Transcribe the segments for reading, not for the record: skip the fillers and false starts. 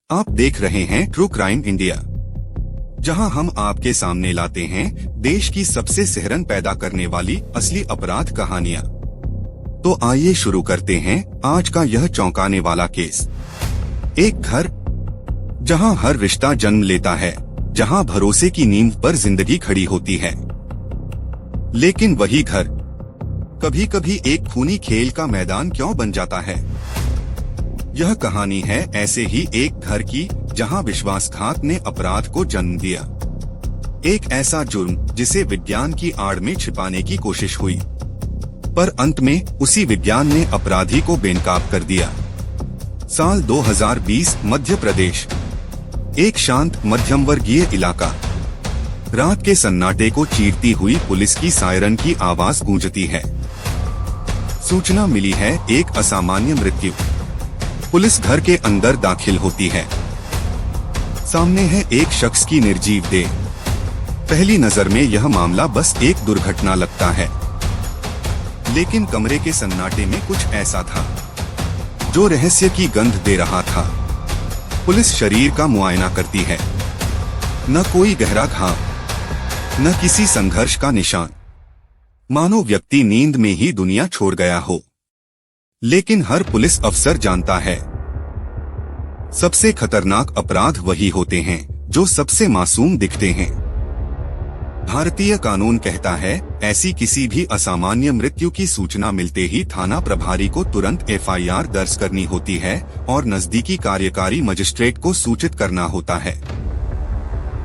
आप देख रहे हैं ट्रू क्राइम इंडिया, जहां हम आपके सामने लाते हैं देश की सबसे सिहरन पैदा करने वाली असली अपराध कहानियां। तो आइए शुरू करते हैं आज का यह चौंकाने वाला केस। एक घर जहां हर रिश्ता जन्म लेता है, जहां भरोसे की नींव पर जिंदगी खड़ी होती है, लेकिन वही घर कभी कभी एक खूनी खेल का मैदान क्यों बन जाता है। यह कहानी है ऐसे ही एक घर की, जहां विश्वासघात ने अपराध को जन्म दिया। एक ऐसा जुर्म जिसे विज्ञान की आड़ में छिपाने की कोशिश हुई, पर अंत में उसी विज्ञान ने अपराधी को बेनकाब कर दिया। साल 2020, मध्य प्रदेश। एक शांत मध्यम वर्गीय इलाका। रात के सन्नाटे को चीरती हुई पुलिस की सायरन की आवाज गूंजती है। सूचना मिली है एक असामान्य मृत्यु। पुलिस घर के अंदर दाखिल होती है। सामने है एक शख्स की निर्जीव देह। पहली नजर में यह मामला बस एक दुर्घटना लगता है, लेकिन कमरे के सन्नाटे में कुछ ऐसा था जो रहस्य की गंध दे रहा था। पुलिस शरीर का मुआयना करती है। न कोई गहरा घाव, न किसी संघर्ष का निशान, मानो व्यक्ति नींद में ही दुनिया छोड़ गया हो। लेकिन हर पुलिस अफसर जानता है, सबसे खतरनाक अपराध वही होते हैं जो सबसे मासूम दिखते हैं। भारतीय कानून कहता है, ऐसी किसी भी असामान्य मृत्यु की सूचना मिलते ही थाना प्रभारी को तुरंत एफआईआर दर्ज करनी होती है और नजदीकी कार्यकारी मजिस्ट्रेट को सूचित करना होता है।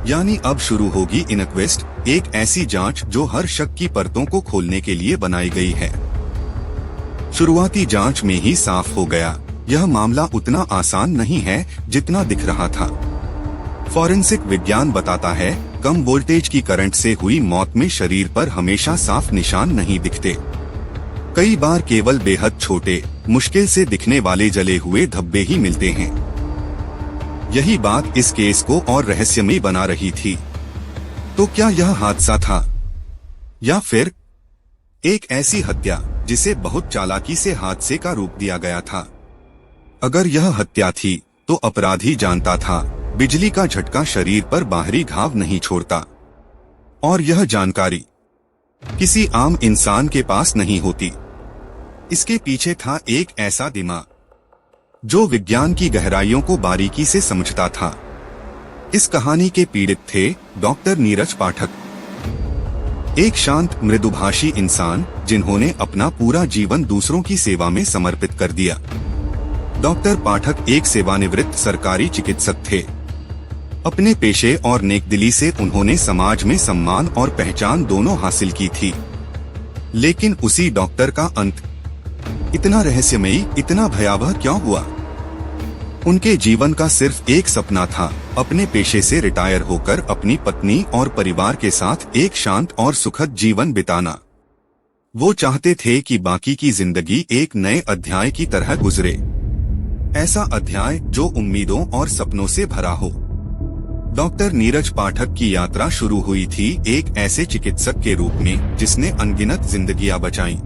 यानी अब शुरू होगी इनक्वेस्ट, एक ऐसी जांच जो हर शक की परतों को खोलने के लिए बनाई गई है। शुरुआती जांच में ही साफ हो गया, यह मामला उतना आसान नहीं है जितना दिख रहा था। फॉरेंसिक विज्ञान बताता है, कम वोल्टेज की करंट से हुई मौत में शरीर पर हमेशा साफ निशान नहीं दिखते। कई बार केवल बेहद छोटे, मुश्किल से दिखने वाले जले हुए धब्बे ही मिलते हैं। यही बात इस केस को और रहस्यमयी बना रही थी। तो क्या यह हादसा था, या फिर एक ऐसी हत्या जिसे बहुत चालाकी से हादसे का रूप दिया गया था? अगर यह हत्या थी, तो अपराधी जानता था बिजली का झटका शरीर पर बाहरी घाव नहीं छोड़ता, और यह जानकारी किसी आम इंसान के पास नहीं होती। इसके पीछे था एक ऐसा दिमाग जो विज्ञान की गहराइयों को बारीकी से समझता था। इस कहानी के पीड़ित थे डॉक्टर नीरज पाठक, एक शांत मृदुभाषी इंसान जिन्होंने अपना पूरा जीवन दूसरों की सेवा में समर्पित कर दिया। डॉक्टर पाठक एक सेवानिवृत्त सरकारी चिकित्सक थे। अपने पेशे और नेकदिली से उन्होंने समाज में सम्मान और पहचान दोनों हासिल की थी। लेकिन उसी डॉक्टर का अंत इतना रहस्यमयी, इतना भयावह क्यों हुआ? उनके जीवन का सिर्फ एक सपना था, अपने पेशे से रिटायर होकर अपनी पत्नी और परिवार के साथ एक शांत और सुखद जीवन बिताना। वो चाहते थे कि बाकी की जिंदगी एक नए अध्याय की तरह गुजरे, ऐसा अध्याय जो उम्मीदों और सपनों से भरा हो। डॉक्टर नीरज पाठक की यात्रा शुरू हुई थी एक ऐसे चिकित्सक के रूप में जिसने अनगिनत जिंदगियां बचाईं।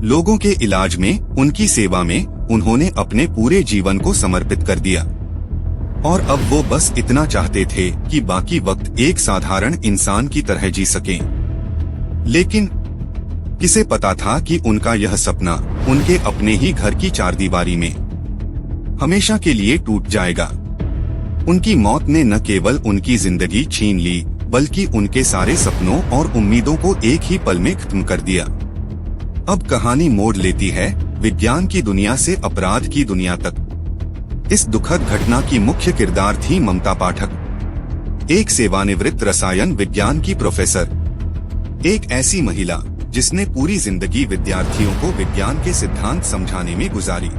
लोगों के इलाज में, उनकी सेवा में उन्होंने अपने पूरे जीवन को समर्पित कर दिया। और अब वो बस इतना चाहते थे कि बाकी वक्त एक साधारण इंसान की तरह जी सकें। लेकिन किसे पता था कि उनका यह सपना उनके अपने ही घर की चारदीवारी में हमेशा के लिए टूट जाएगा। उनकी मौत ने न केवल उनकी जिंदगी छीन ली, बल्कि उनके सारे सपनों और उम्मीदों को एक ही पल में खत्म कर दिया। अब कहानी मोड़ लेती है विज्ञान की दुनिया से अपराध की दुनिया तक। इस दुखद घटना की मुख्य किरदार थी ममता पाठक, एक सेवानिवृत्त रसायन विज्ञान की प्रोफेसर। एक ऐसी महिला जिसने पूरी जिंदगी विद्यार्थियों को विज्ञान के सिद्धांत समझाने में गुजारी।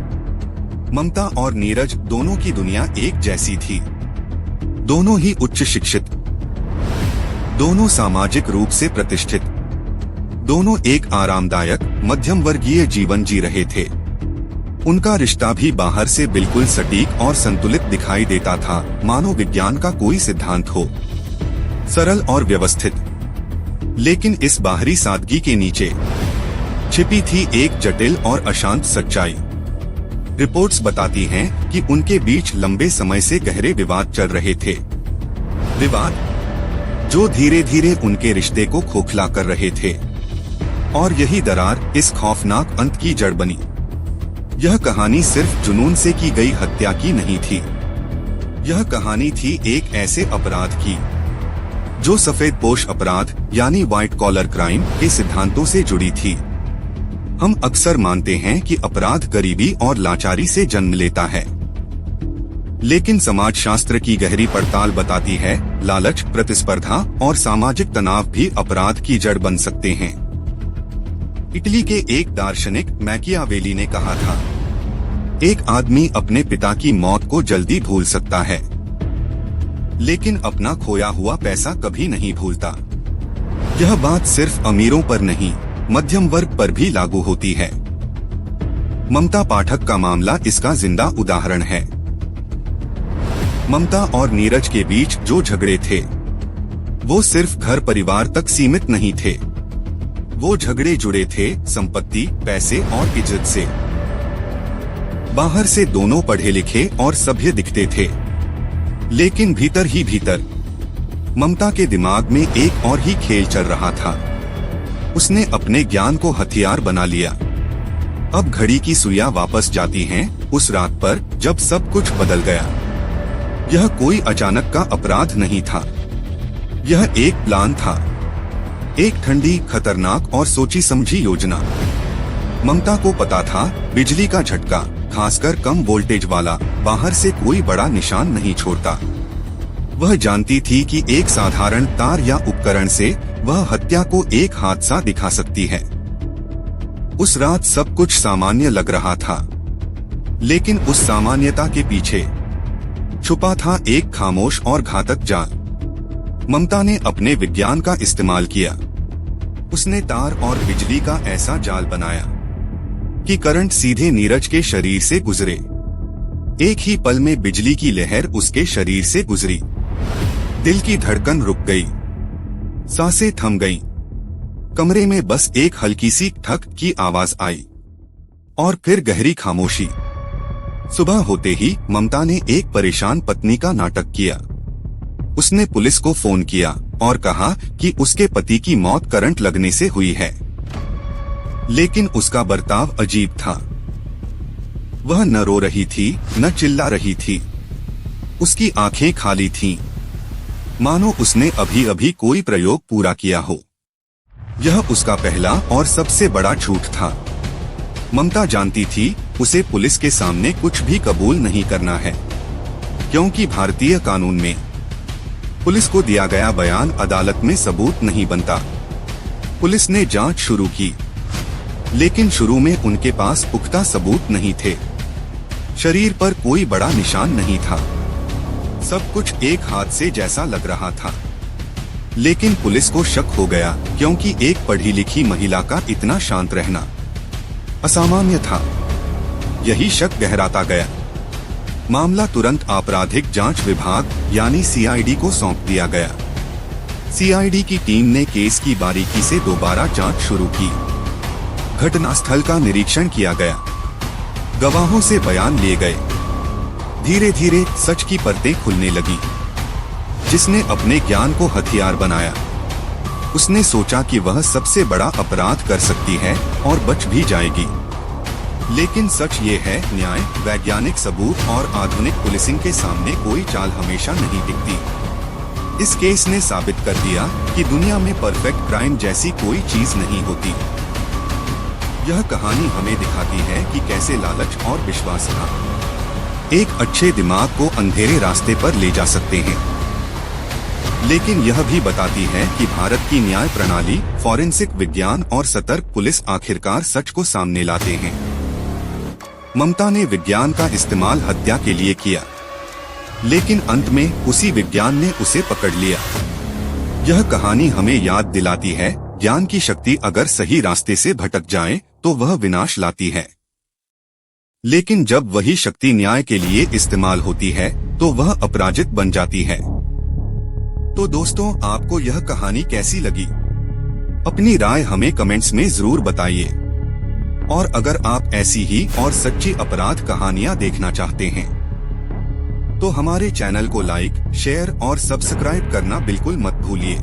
ममता और नीरज दोनों की दुनिया एक जैसी थी। दोनों ही उच्च शिक्षित, दोनों सामाजिक रूप से प्रतिष्ठित, दोनों एक आरामदायक मध्यम वर्गीय जीवन जी रहे थे। उनका रिश्ता भी बाहर से बिल्कुल सटीक और संतुलित दिखाई देता था, मानो विज्ञान का कोई सिद्धांत हो, सरल और व्यवस्थित। लेकिन इस बाहरी सादगी के नीचे छिपी थी एक जटिल और अशांत सच्चाई। रिपोर्ट्स बताती हैं कि उनके बीच लंबे समय से गहरे विवाद चल रहे थे, विवाद जो धीरे धीरे उनके रिश्ते को खोखला कर रहे थे। और यही दरार इस खौफनाक अंत की जड़ बनी। यह कहानी सिर्फ जुनून से की गई हत्या की नहीं थी, यह कहानी थी एक ऐसे अपराध की जो सफेद पोश अपराध यानी व्हाइट कॉलर क्राइम के सिद्धांतों से जुड़ी थी। हम अक्सर मानते हैं कि अपराध गरीबी और लाचारी से जन्म लेता है, लेकिन समाजशास्त्र की गहरी पड़ताल बताती है लालच, प्रतिस्पर्धा और सामाजिक तनाव भी अपराध की जड़ बन सकते हैं। इटली के एक दार्शनिक मैकियावेली ने कहा था, एक आदमी अपने पिता की मौत को जल्दी भूल सकता है, लेकिन अपना खोया हुआ पैसा कभी नहीं भूलता। यह बात सिर्फ अमीरों पर नहीं, मध्यम वर्ग पर भी लागू होती है। ममता पाठक का मामला इसका जिंदा उदाहरण है। ममता और नीरज के बीच जो झगड़े थे वो सिर्फ घर परिवार तक सीमित नहीं थे। वो झगड़े जुड़े थे संपत्ति, पैसे और इज्जत से। बाहर से दोनों पढ़े लिखे और सभ्य दिखते थे, लेकिन भीतर ही भीतर ममता के दिमाग में एक और ही खेल चल रहा था। उसने अपने ज्ञान को हथियार बना लिया। अब घड़ी की सुइयां वापस जाती हैं उस रात पर जब सब कुछ बदल गया। यह कोई अचानक का अपराध नहीं था, यह एक प्लान था, एक ठंडी, खतरनाक और सोची समझी योजना। ममता को पता था बिजली का झटका, खासकर कम वोल्टेज वाला, बाहर से कोई बड़ा निशान नहीं छोड़ता। वह जानती थी कि एक साधारण तार या उपकरण से वह हत्या को एक हादसा दिखा सकती है। उस रात सब कुछ सामान्य लग रहा था, लेकिन उस सामान्यता के पीछे छुपा था एक खामोश और घातक जाल। ममता ने अपने विज्ञान का इस्तेमाल किया। उसने तार और बिजली का ऐसा जाल बनाया कि करंट सीधे नीरज के शरीर से गुजरे। एक ही पल में बिजली की लहर उसके शरीर से गुजरी। दिल की धड़कन रुक गई, सांसें थम गईं। कमरे में बस एक हल्की सी ठक की आवाज आई और फिर गहरी खामोशी। सुबह होते ही ममता ने एक परेशान पत्नी का नाटक किया। उसने पुलिस को फोन किया और कहा कि उसके पति की मौत करंट लगने से हुई है, लेकिन उसका बर्ताव अजीब था। वह न रो रही थी, न चिल्ला रही थी। उसकी आंखें खाली थीं, मानो उसने अभी अभी कोई प्रयोग पूरा किया हो। यह उसका पहला और सबसे बड़ा झूठ था। ममता जानती थी उसे पुलिस के सामने कुछ भी कबूल नहीं करना है, क्योंकि भारतीय कानून में पुलिस को दिया गया बयान अदालत में सबूत नहीं बनता। पुलिस ने जांच शुरू की, लेकिन शुरू में उनके पास पुख्ता सबूत नहीं थे। शरीर पर कोई बड़ा निशान नहीं था, सब कुछ एक हादसे जैसा लग रहा था। लेकिन पुलिस को शक हो गया, क्योंकि एक पढ़ी लिखी महिला का इतना शांत रहना असामान्य था। यही शक गहराता गया। मामला तुरंत आपराधिक जांच विभाग यानी सीआईडी को सौंप दिया गया। सीआईडी की टीम ने केस की बारीकी से दोबारा जांच शुरू की। घटनास्थल का निरीक्षण किया गया, गवाहों से बयान लिए गए। धीरे धीरे सच की परतें खुलने लगी। जिसने अपने ज्ञान को हथियार बनाया, उसने सोचा कि वह सबसे बड़ा अपराध कर सकती है और बच भी जाएगी। लेकिन सच ये है, न्याय, वैज्ञानिक सबूत और आधुनिक पुलिसिंग के सामने कोई चाल हमेशा नहीं टिकती। इस केस ने साबित कर दिया कि दुनिया में परफेक्ट क्राइम जैसी कोई चीज नहीं होती। यह कहानी हमें दिखाती है कि कैसे लालच और विश्वासघात एक अच्छे दिमाग को अंधेरे रास्ते पर ले जा सकते हैं। लेकिन यह भी बताती है कि भारत की न्याय प्रणाली, फॉरेंसिक विज्ञान और सतर्क पुलिस आखिरकार सच को सामने लाते हैं। ममता ने विज्ञान का इस्तेमाल हत्या के लिए किया, लेकिन अंत में उसी विज्ञान ने उसे पकड़ लिया। यह कहानी हमें याद दिलाती है, ज्ञान की शक्ति अगर सही रास्ते से भटक जाए तो वह विनाश लाती है, लेकिन जब वही शक्ति न्याय के लिए इस्तेमाल होती है तो वह अपराजित बन जाती है। तो दोस्तों, आपको यह कहानी कैसी लगी? अपनी राय हमें कमेंट्स में जरूर बताइए। और अगर आप ऐसी ही और सच्ची अपराध कहानियाँ देखना चाहते हैं तो हमारे चैनल को लाइक, शेयर और सब्सक्राइब करना बिल्कुल मत भूलिए।